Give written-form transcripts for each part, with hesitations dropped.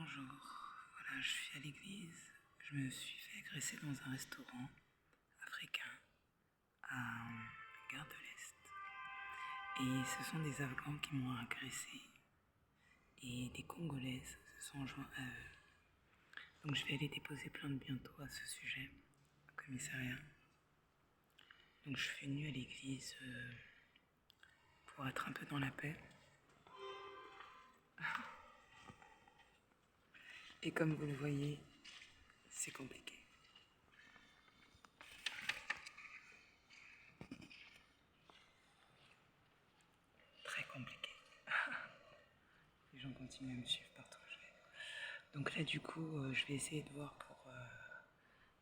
Bonjour, voilà, je suis à l'église. Je me suis fait agresser dans un restaurant africain à Gare de l'Est. Et ce sont des Afghans qui m'ont agressé et des Congolaises se sont joints à eux. Donc je vais aller déposer plainte bientôt à ce sujet au commissariat. Donc je suis venue à l'église pour être un peu dans la paix. Et comme vous le voyez, c'est compliqué. Très compliqué. Les gens continuent à me suivre partout où je vais. Donc là, du coup, je vais essayer de voir pour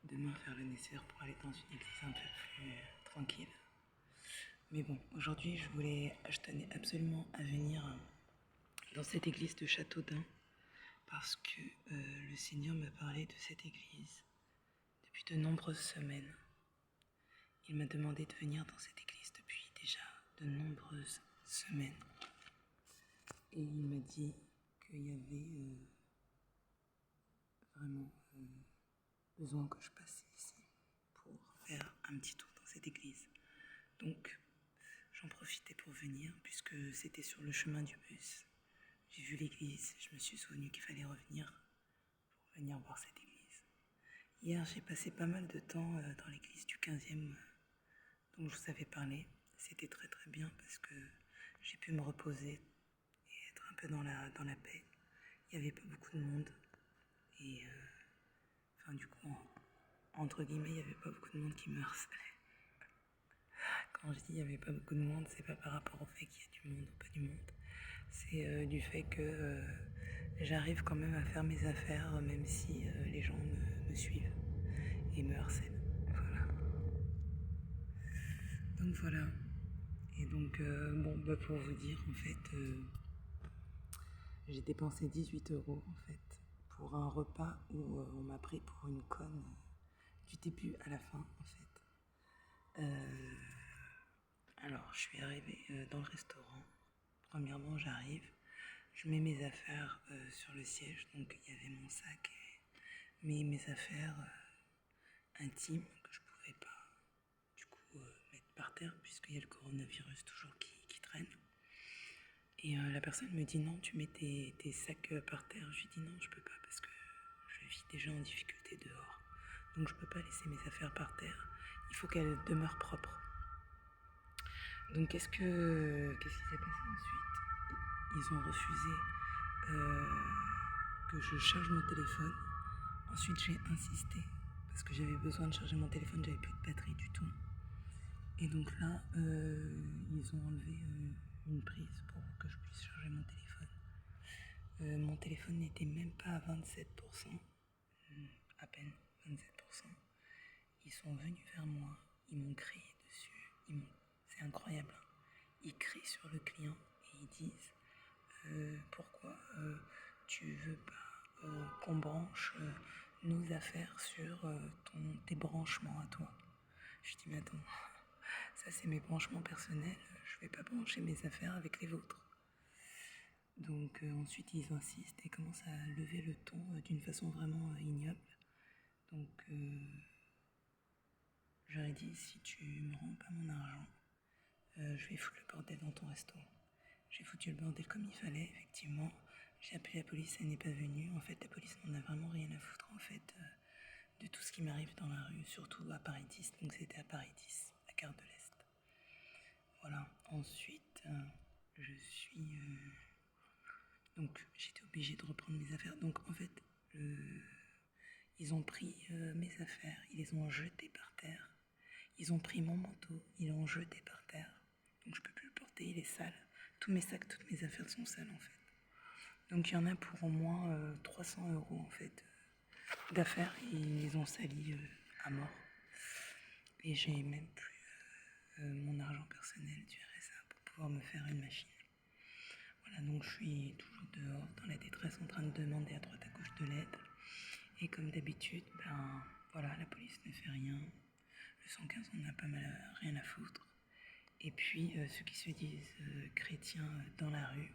demain faire le nécessaire pour aller dans une église un peu plus tranquille. Mais bon, aujourd'hui, je tenais absolument à venir dans cette église de Châteaudun parce que le Seigneur m'a parlé de cette église depuis de nombreuses semaines. Il m'a demandé de venir dans cette église depuis déjà de nombreuses semaines. Et il m'a dit qu'il y avait vraiment besoin que je passe ici pour faire un petit tour dans cette église. Donc, j'en profitais pour venir puisque c'était sur le chemin du bus. J'ai vu l'église, je me suis souvenu qu'il fallait revenir pour venir voir cette église. Hier, j'ai passé pas mal de temps dans l'église du 15e dont je vous avais parlé. C'était très très bien parce que j'ai pu me reposer et être un peu dans la paix. Il n'y avait pas beaucoup de monde et du coup, entre guillemets, il n'y avait pas beaucoup de monde qui me harcelait. Quand je dis il n'y avait pas beaucoup de monde, c'est pas par rapport au fait qu'il y a du monde ou pas du monde. C'est du fait que j'arrive quand même à faire mes affaires, même si les gens me suivent et me harcèlent. Voilà. Donc voilà. Et donc, pour vous dire, en fait, j'ai dépensé 18 € en fait pour un repas où on m'a pris pour une conne du début à la fin en fait. Alors je suis arrivée dans le restaurant. Premièrement j'arrive, je mets mes affaires sur le siège, donc il y avait mon sac et mes affaires intimes que je pouvais pas du coup mettre par terre puisqu'il y a le coronavirus toujours qui traîne. Et la personne me dit non, tu mets tes sacs par terre. Je lui dis non, je peux pas parce que je vis déjà en difficulté dehors. Donc je peux pas laisser mes affaires par terre. Il faut qu'elles demeurent propres. Donc qu'est-ce qui s'est passé ensuite? Ils ont refusé que je charge mon téléphone. Ensuite j'ai insisté parce que j'avais besoin de charger mon téléphone, j'avais plus de batterie du tout. Et donc là, ils ont enlevé une prise pour que je puisse charger mon téléphone. Mon téléphone n'était même pas à 27%, à peine 27%. Ils sont venus vers moi, ils m'ont crié dessus, c'est incroyable. Ils crient sur le client et ils disent pourquoi tu veux pas qu'on branche nos affaires sur tes branchements à toi. Je dis mais attends, ça c'est mes branchements personnels, je vais pas brancher mes affaires avec les vôtres. Donc ensuite ils insistent et commencent à lever le ton d'une façon vraiment ignoble. Donc je leur ai dit si tu me rends pas mon argent, je vais foutre le bordel dans ton resto. J'ai foutu le bordel comme il fallait, effectivement. J'ai appelé la police, elle n'est pas venue. En fait, la police n'en a vraiment rien à foutre, en fait, de tout ce qui m'arrive dans la rue, surtout à Paris 10. Donc c'était à Paris 10, à Gare de l'Est. Voilà. Ensuite, je suis... donc j'étais obligée de reprendre mes affaires. Donc en fait, ils ont pris mes affaires, ils les ont jetées par terre. Ils ont pris mon manteau, ils l'ont jeté par terre. Donc je peux plus le porter, il est sale. Tous mes sacs, toutes mes affaires sont sales en fait. Donc il y en a pour au moins 300 € en fait d'affaires et ils les ont salis à mort. Et j'ai même plus mon argent personnel du RSA pour pouvoir me faire une machine. Voilà, donc je suis toujours dehors dans la détresse en train de demander à droite à gauche de l'aide. Et comme d'habitude, la police ne fait rien. Le 115, on n'a pas mal rien à foutre. Et puis, ceux qui se disent chrétiens dans la rue,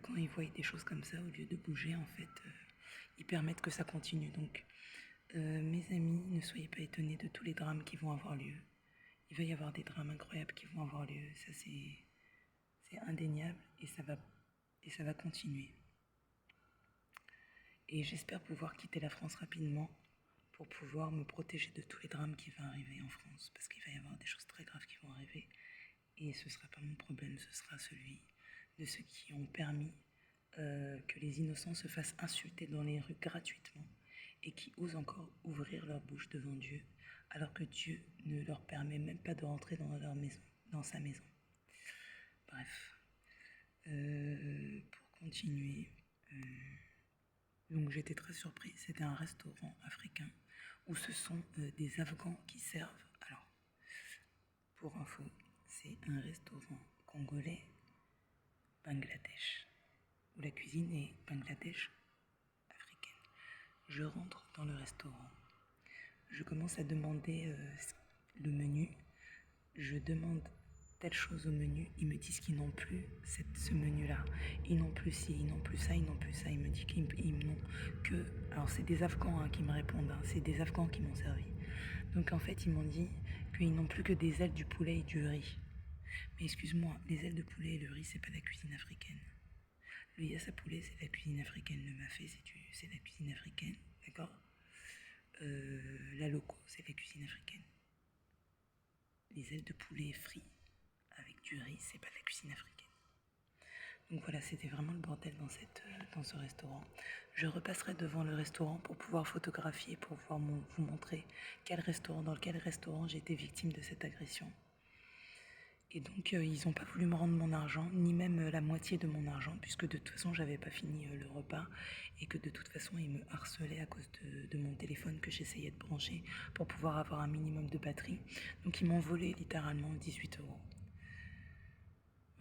quand ils voient des choses comme ça, au lieu de bouger, en fait, ils permettent que ça continue. Donc, mes amis, ne soyez pas étonnés de tous les drames qui vont avoir lieu. Il va y avoir des drames incroyables qui vont avoir lieu, ça c'est indéniable et ça va continuer. Et j'espère pouvoir quitter la France rapidement pour pouvoir me protéger de tous les drames qui vont arriver en France, parce qu'il va y avoir des choses très graves qui vont arriver et ce ne sera pas mon problème, ce sera celui de ceux qui ont permis que les innocents se fassent insulter dans les rues gratuitement et qui osent encore ouvrir leur bouche devant Dieu alors que Dieu ne leur permet même pas de rentrer dans leur maison, dans sa maison. Bref, pour continuer, donc j'étais très surprise, c'était un restaurant africain où ce sont des Afghans qui servent. Alors, pour info, c'est un restaurant congolais, Bangladesh, où la cuisine est Bangladesh africaine. Je rentre dans le restaurant, je commence à demander le menu, je demande telle chose au menu, ils me disent qu'ils n'ont plus ce menu-là, ils n'ont plus ci, ils n'ont plus ça, ils n'ont plus ça, ils me disent qu'ils n'ont que... Alors c'est des Afghans qui me répondent, c'est des Afghans qui m'ont servi. Donc en fait ils m'ont dit qu'ils n'ont plus que des ailes du poulet et du riz. Mais excuse-moi, les ailes de poulet et le riz c'est pas la cuisine africaine. Le yassa poulet c'est la cuisine africaine, le mafé c'est la cuisine africaine, d'accord. La loco c'est la cuisine africaine. Les ailes de poulet frites avec du riz, c'est pas de la cuisine africaine. Donc voilà, c'était vraiment le bordel dans ce restaurant. Je repasserai devant le restaurant pour pouvoir photographier, pour pouvoir vous montrer dans quel restaurant j'ai été victime de cette agression. Et donc ils n'ont pas voulu me rendre mon argent, ni même la moitié de mon argent, puisque de toute façon j'avais pas fini le repas et que de toute façon ils me harcelaient à cause de mon téléphone que j'essayais de brancher pour pouvoir avoir un minimum de batterie. Donc ils m'ont volé littéralement 18 €.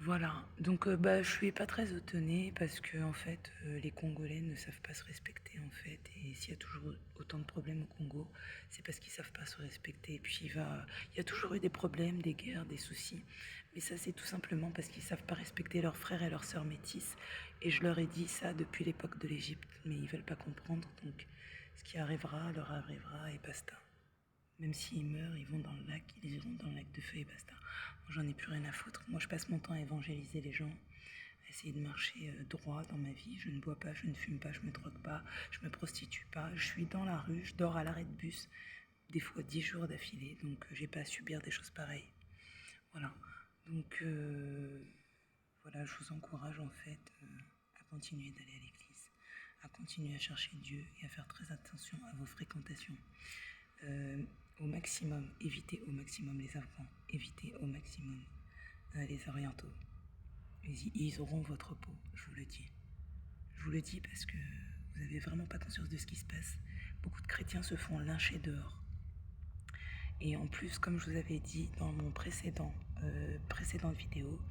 Voilà, donc je suis pas très étonnée parce que en fait les Congolais ne savent pas se respecter en fait, et s'il y a toujours autant de problèmes au Congo, c'est parce qu'ils savent pas se respecter. Et puis il y a toujours eu des problèmes, des guerres, des soucis, mais ça c'est tout simplement parce qu'ils savent pas respecter leurs frères et leurs sœurs métisses. Et je leur ai dit ça depuis l'époque de l'Égypte, mais ils veulent pas comprendre, donc ce qui arrivera leur arrivera et basta. Même s'ils meurent, ils vont dans le lac, ils iront dans le lac de feu et basta. J'en ai plus rien à foutre. Moi, je passe mon temps à évangéliser les gens, à essayer de marcher droit dans ma vie. Je ne bois pas, je ne fume pas, je me drogue pas, je me prostitue pas. Je suis dans la rue, je dors à l'arrêt de bus, des fois 10 jours d'affilée, donc j'ai pas à subir des choses pareilles. Voilà. Donc voilà, je vous encourage en fait à continuer d'aller à l'église, à continuer à chercher Dieu et à faire très attention à vos fréquentations. Au maximum, évitez au maximum les Afghans, évitez au maximum les Orientaux. Ils auront votre peau, je vous le dis. Je vous le dis parce que vous n'avez vraiment pas conscience de ce qui se passe. Beaucoup de chrétiens se font lyncher dehors. Et en plus, comme je vous avais dit dans mon précédente vidéo,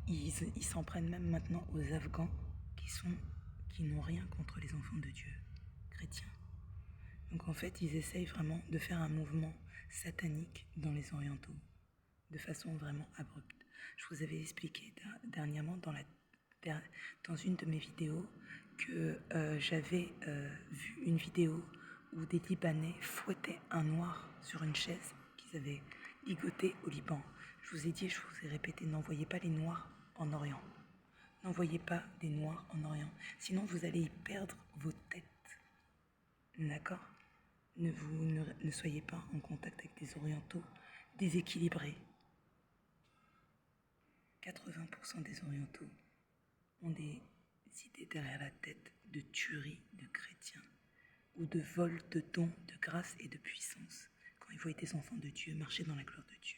ils s'en prennent même maintenant aux Afghans qui n'ont rien contre les enfants de Dieu, chrétiens. Donc en fait, ils essayent vraiment de faire un mouvement satanique dans les orientaux, de façon vraiment abrupte. Je vous avais expliqué dernièrement dans une de mes vidéos que j'avais vu une vidéo où des Libanais fouettaient un noir sur une chaise qu'ils avaient ligoté au Liban. Je vous ai dit, je vous ai répété, n'envoyez pas les noirs en Orient. N'envoyez pas des noirs en Orient, sinon vous allez y perdre vos têtes. D'accord ? Ne soyez pas en contact avec des orientaux déséquilibrés. 80% des orientaux ont des idées derrière la tête de tuerie de chrétiens ou de vol de dons, de grâce et de puissance quand ils voient des enfants de Dieu marcher dans la gloire de Dieu.